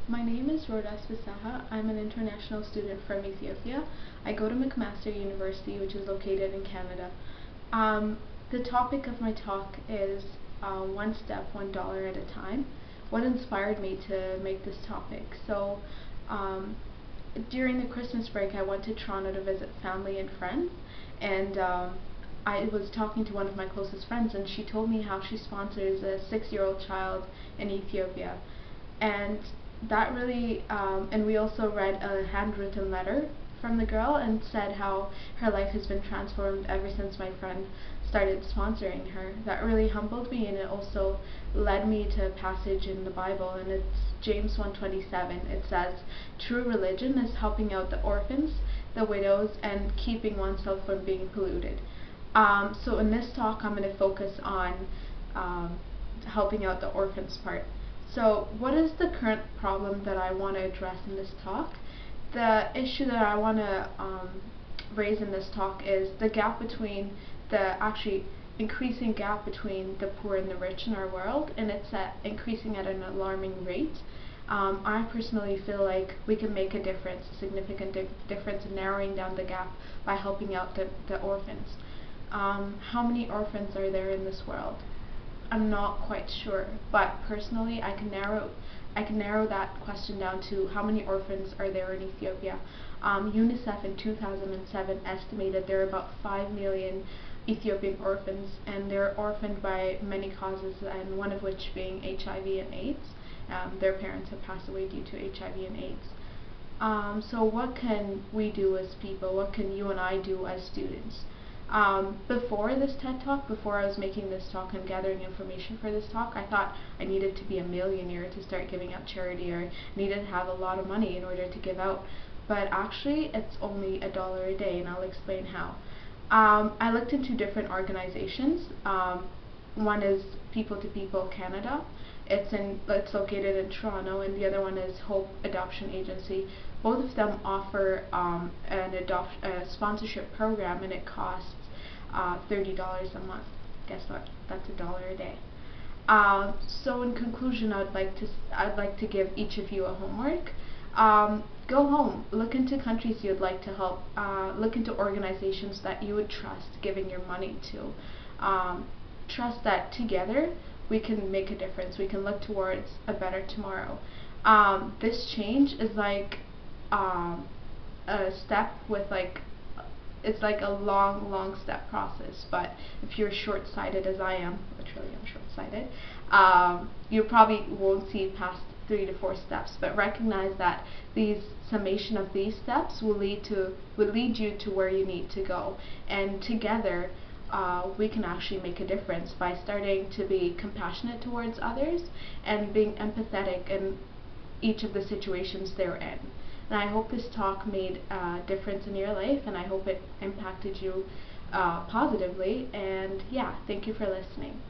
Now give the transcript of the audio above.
My name is Rodas Fisaha. I'm an international student from Ethiopia. I go to McMaster University, which is located in Canada. Um, the topic of my talk is one step, $1 at a time. What inspired me to make this topic? Um, During the Christmas break, I went to Toronto to visit family and friends, and I was talking to one of my closest friends, and she told me how she sponsors a 6-year-old child in Ethiopia. And that really, and we also read a handwritten letter from the girl and said how her life has been transformed ever since my friend started sponsoring her. That really humbled me, and it also led me to a passage in the Bible, and it's James 1:27. It says, "True religion is helping out the orphans, the widows, and keeping oneself from being polluted." So in this talk, I'm going to focus on um, helping out the orphans part. So what is the current problem that I want to address in this talk? The issue that I want to raise in this talk is the gap between the actually increasing gap between the poor and the rich in our world, and it's increasing at an alarming rate. I personally feel like we can make a difference, a significant difference in narrowing down the gap by helping out the orphans. How many orphans are there in this world? I'm not quite sure, but personally I can narrow that question down to how many orphans are there in Ethiopia. UNICEF in 2007 estimated there are about 5 million Ethiopian orphans, and they're orphaned by many causes, and one of which being HIV and AIDS. Their parents have passed away due to HIV and AIDS. So what can we do as people? What can you and I do as students? Before this TED Talk, before I was making this talk and gathering information for this talk, I thought I needed to be a millionaire to start giving out charity, or needed to have a lot of money in order to give out. But actually, it's only $1 a day, and I'll explain how. I looked into different organizations. One is People to People Canada. It's located in Toronto, and the other one is Hope Adoption Agency. Both of them offer a sponsorship program, and it costs $30 a month. Guess what? That's $1 a day. So in conclusion, I'd like to give each of you a homework. Go home, look into countries you'd like to help, look into organizations that you would trust giving your money to. Trust that together we can make a difference. We can look towards a better tomorrow. This change is like a step with it's like a long step process, but if you're short-sighted as I am, literally I'm short-sighted, you probably won't see past 3 to 4 steps, but recognize that these summation of these steps will lead you to where you need to go, and together we can actually make a difference by starting to be compassionate towards others and being empathetic in each of the situations they're in. And I hope this talk made a difference in your life, and I hope it impacted you positively. And yeah, thank you for listening.